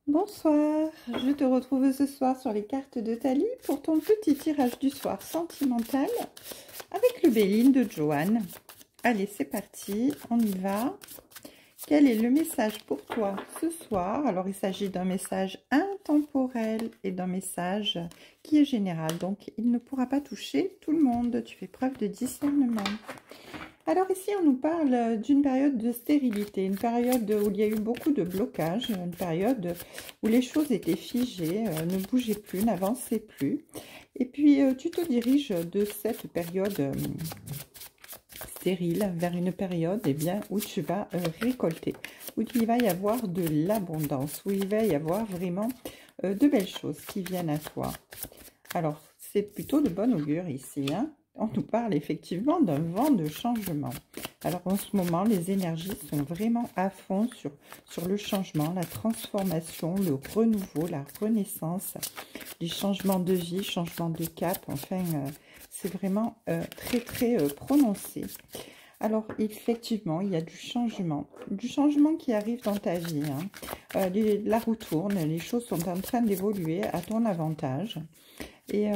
Bonsoir, je te retrouve ce soir sur les cartes de Thalie pour ton petit tirage du soir sentimental avec le Béline de Joanne. Allez, c'est parti, on y va. Quel est le message pour toi ce soir? Alors, il s'agit d'un message intemporel et d'un message qui est général. Donc, il ne pourra pas toucher tout le monde. Tu fais preuve de discernement. Alors ici, on nous parle d'une période de stérilité, une période où il y a eu beaucoup de blocages, une période où les choses étaient figées, ne bougeaient plus, n'avançaient plus. Et puis, tu te diriges de cette période stérile vers une période où tu vas récolter, où il va y avoir de l'abondance, où il va y avoir vraiment de belles choses qui viennent à toi. Alors, c'est plutôt de bon augure ici, hein. On nous parle effectivement d'un vent de changement. Alors en ce moment, les énergies sont vraiment à fond sur le changement, la transformation, le renouveau, la renaissance, les changements de vie, changements de cap. Enfin, c'est vraiment très prononcé. Alors effectivement, il y a du changement qui arrive dans ta vie, hein. La roue tourne, les choses sont en train d'évoluer à ton avantage. Et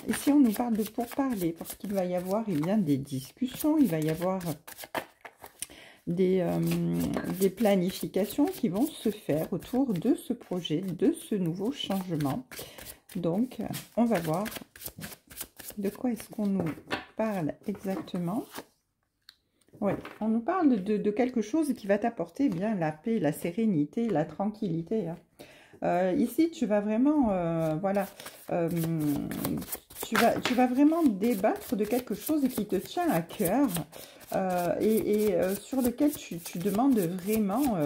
ici, on nous parle de pourparler, parce qu'il va y avoir des discussions, il va y avoir des planifications qui vont se faire autour de ce projet, de ce nouveau changement. Donc, on va voir de quoi est-ce qu'on nous parle exactement. Oui, on nous parle de quelque chose qui va t'apporter bien la paix, la sérénité, la tranquillité, hein. Ici, tu vas vraiment, voilà, tu vas vraiment débattre de quelque chose qui te tient à cœur sur lequel tu demandes vraiment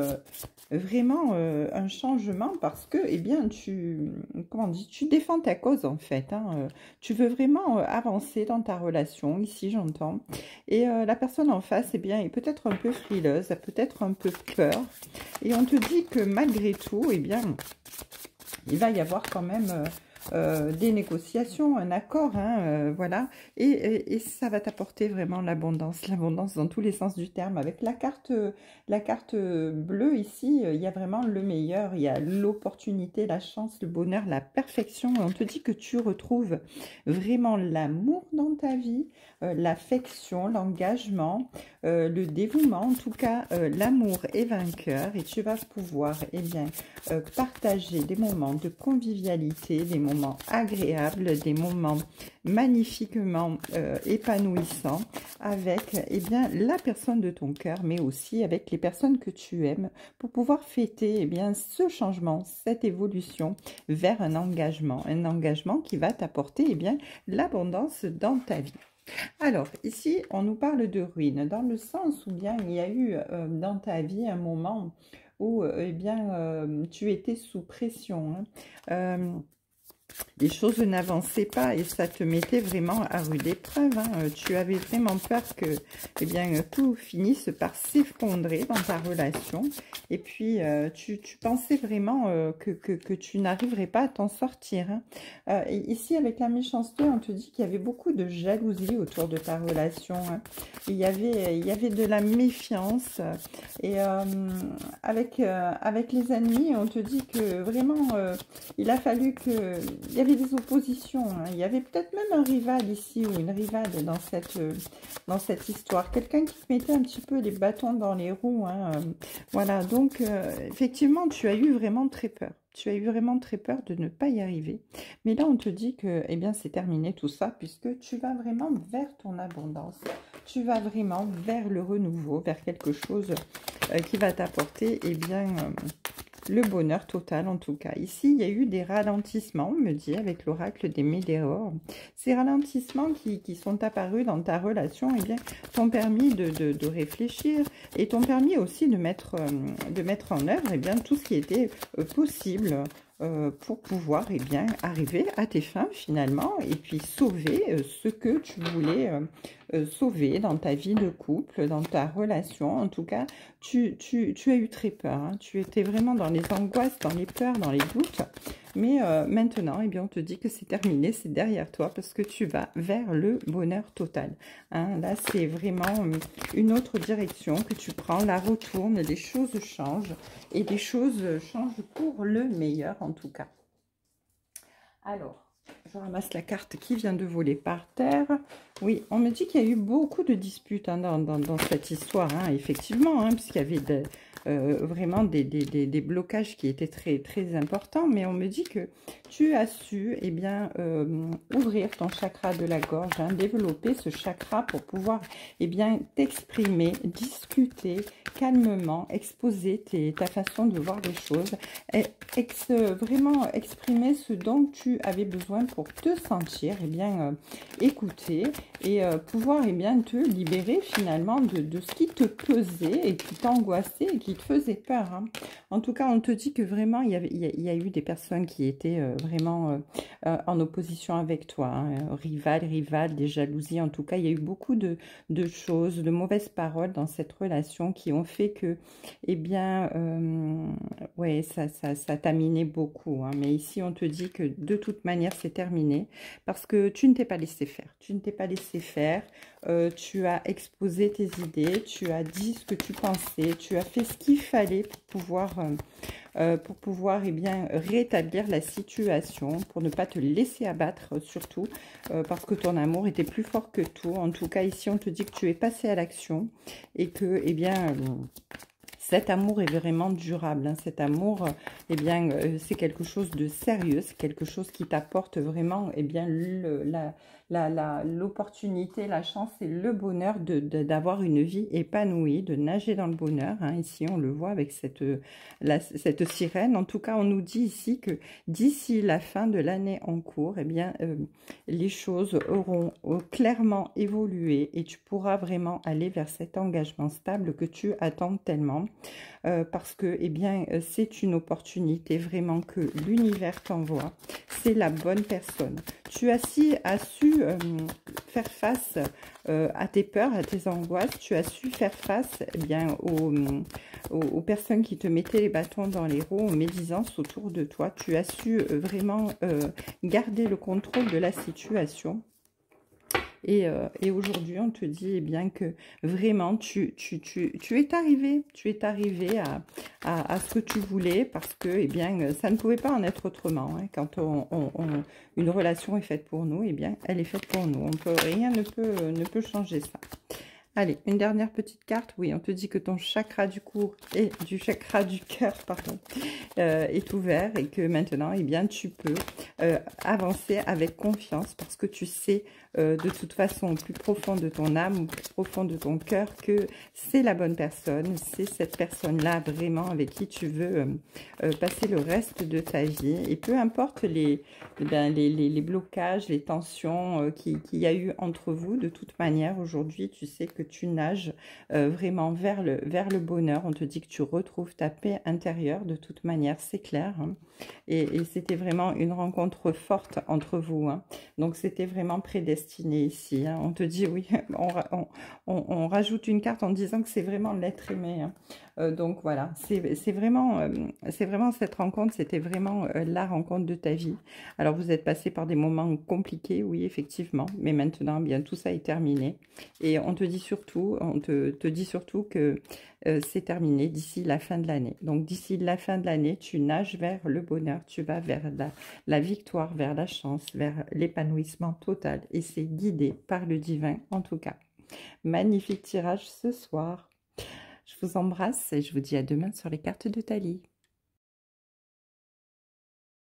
un changement parce que, eh bien, tu défends ta cause en fait, hein. Tu veux vraiment avancer dans ta relation, ici j'entends. Et la personne en face, eh bien, est peut-être un peu frileuse, a peut-être un peu peur. Et on te dit que malgré tout, eh bien, il va y avoir quand même des négociations, un accord, hein, voilà. Et ça va t'apporter vraiment l'abondance dans tous les sens du terme. Avec la carte bleue ici, il y a vraiment le meilleur. Il y a l'opportunité, la chance, le bonheur, la perfection. Et on te dit que tu retrouves vraiment l'amour dans ta vie, l'affection, l'engagement, le dévouement. En tout cas, l'amour est vainqueur et tu vas pouvoir, eh bien, partager des moments de convivialité, des moments agréables, des moments magnifiquement épanouissants avec, eh bien, la personne de ton cœur, mais aussi avec les personnes que tu aimes pour pouvoir fêter, eh bien, ce changement, cette évolution vers un engagement qui va t'apporter, eh bien, l'abondance dans ta vie. Alors, ici, on nous parle de ruine, dans le sens où bien il y a eu dans ta vie un moment où eh bien, tu étais sous pression, hein. Les choses n'avançaient pas et ça te mettait vraiment à rude épreuve, hein. Tu avais vraiment peur que eh bien, tout finisse par s'effondrer dans ta relation. Et puis, tu pensais vraiment que tu n'arriverais pas à t'en sortir, hein. Et ici, avec la méchanceté, on te dit qu'il y avait beaucoup de jalousie autour de ta relation, hein. Il y avait de la méfiance. Et avec les ennemis, on te dit que vraiment, il a fallu que... Il y avait des oppositions, hein. Il y avait peut-être même un rival ici ou une rivale dans cette histoire. Quelqu'un qui te mettait un petit peu les bâtons dans les roues, hein. Voilà, donc effectivement, tu as eu vraiment très peur. Tu as eu vraiment très peur de ne pas y arriver. Mais là, on te dit que eh bien, c'est terminé tout ça puisque tu vas vraiment vers ton abondance. Tu vas vraiment vers le renouveau, vers quelque chose qui va t'apporter eh bien... le bonheur total en tout cas. Ici, il y a eu des ralentissements, on me dit, avec l'oracle des Médéors. Ces ralentissements qui sont apparus dans ta relation, eh bien, t'ont permis de réfléchir et t'ont permis aussi de mettre en œuvre eh bien, tout ce qui était possible pour pouvoir eh bien, arriver à tes fins finalement et puis sauver ce que tu voulais sauvé dans ta vie de couple, dans ta relation. En tout cas, tu as eu très peur, hein. Tu étais vraiment dans les angoisses, dans les peurs, dans les doutes. Mais maintenant, eh bien, on te dit que c'est terminé, c'est derrière toi parce que tu vas vers le bonheur total, hein. Là, c'est vraiment une autre direction que tu prends, la retourne, les choses changent et les choses changent pour le meilleur en tout cas. Alors, je ramasse la carte qui vient de voler par terre. Oui, on me dit qu'il y a eu beaucoup de disputes, hein, dans cette histoire, hein, effectivement, hein, puisqu'il y avait vraiment des blocages qui étaient très, très importants. Mais on me dit que tu as su, eh bien, ouvrir ton chakra de la gorge, hein, développer ce chakra pour pouvoir, eh bien, t'exprimer, discuter calmement, exposer ta façon de voir les choses, et vraiment exprimer ce dont tu avais besoin pour te sentir, eh bien, écouter et pouvoir, eh bien, te libérer finalement de ce qui te pesait et qui t'angoissait et qui te faisait peur, hein. En tout cas, on te dit que vraiment, il y a eu des personnes qui étaient vraiment en opposition avec toi, hein, rivales, des jalousies. En tout cas, il y a eu beaucoup de choses, de mauvaises paroles dans cette relation qui ont fait que, eh bien, ouais, ça t'a miné beaucoup, hein. Mais ici, on te dit que de toute manière, c'est terminé parce que tu ne t'es pas laissé faire. Tu ne t'es pas laissé faire. Tu as exposé tes idées, tu as dit ce que tu pensais, tu as fait ce qu'il fallait pour pouvoir eh bien, rétablir la situation, pour ne pas te laisser abattre surtout, parce que ton amour était plus fort que tout. En tout cas, ici, on te dit que tu es passé à l'action et que, eh bien, cet amour est vraiment durable, hein. Cet amour, eh bien, c'est quelque chose de sérieux, c'est quelque chose qui t'apporte vraiment, eh bien, l'opportunité, la chance et le bonheur d'avoir une vie épanouie, de nager dans le bonheur, hein. Ici, on le voit avec cette sirène. En tout cas, on nous dit ici que d'ici la fin de l'année en cours, eh bien, les choses auront clairement évolué et tu pourras vraiment aller vers cet engagement stable que tu attends tellement. Parce que, eh bien, c'est une opportunité vraiment que l'univers t'envoie. C'est la bonne personne. Tu as su faire face à tes peurs, à tes angoisses. Tu as su faire face, eh bien, aux personnes qui te mettaient les bâtons dans les roues, aux médisances autour de toi. Tu as su vraiment garder le contrôle de la situation. Et aujourd'hui, on te dit, eh bien, que vraiment, tu es arrivé à ce que tu voulais parce que, eh bien, ça ne pouvait pas en être autrement, hein. Quand une relation est faite pour nous, eh bien, elle est faite pour nous. Rien ne peut changer ça. Allez, une dernière petite carte. Oui, on te dit que ton chakra du cou et du chakra du cœur, pardon, est ouvert et que maintenant, eh bien, tu peux avancer avec confiance parce que tu sais de toute façon au plus profond de ton âme, au plus profond de ton cœur que c'est la bonne personne, c'est cette personne-là vraiment avec qui tu veux passer le reste de ta vie. Et peu importe les blocages, les tensions qu'il y a eu entre vous, de toute manière, aujourd'hui, tu sais que tu nages vraiment vers le bonheur. On te dit que tu retrouves ta paix intérieure, de toute manière, c'est clair, hein. Et c'était vraiment une rencontre forte entre vous, hein. Donc, c'était vraiment prédestiné ici, hein. On te dit, oui, on rajoute une carte en disant que c'est vraiment l'être aimé, hein. Donc, voilà, c'est vraiment cette rencontre, c'était vraiment la rencontre de ta vie. Alors, vous êtes passé par des moments compliqués, oui, effectivement, mais maintenant, bien, tout ça est terminé. Et on te dit surtout, que c'est terminé d'ici la fin de l'année. Donc, d'ici la fin de l'année, tu nages vers le bonheur, tu vas vers la victoire, vers la chance, vers l'épanouissement total. Et c'est guidé par le divin, en tout cas. Magnifique tirage ce soir. Je vous embrasse et je vous dis à demain sur les cartes de Thalie.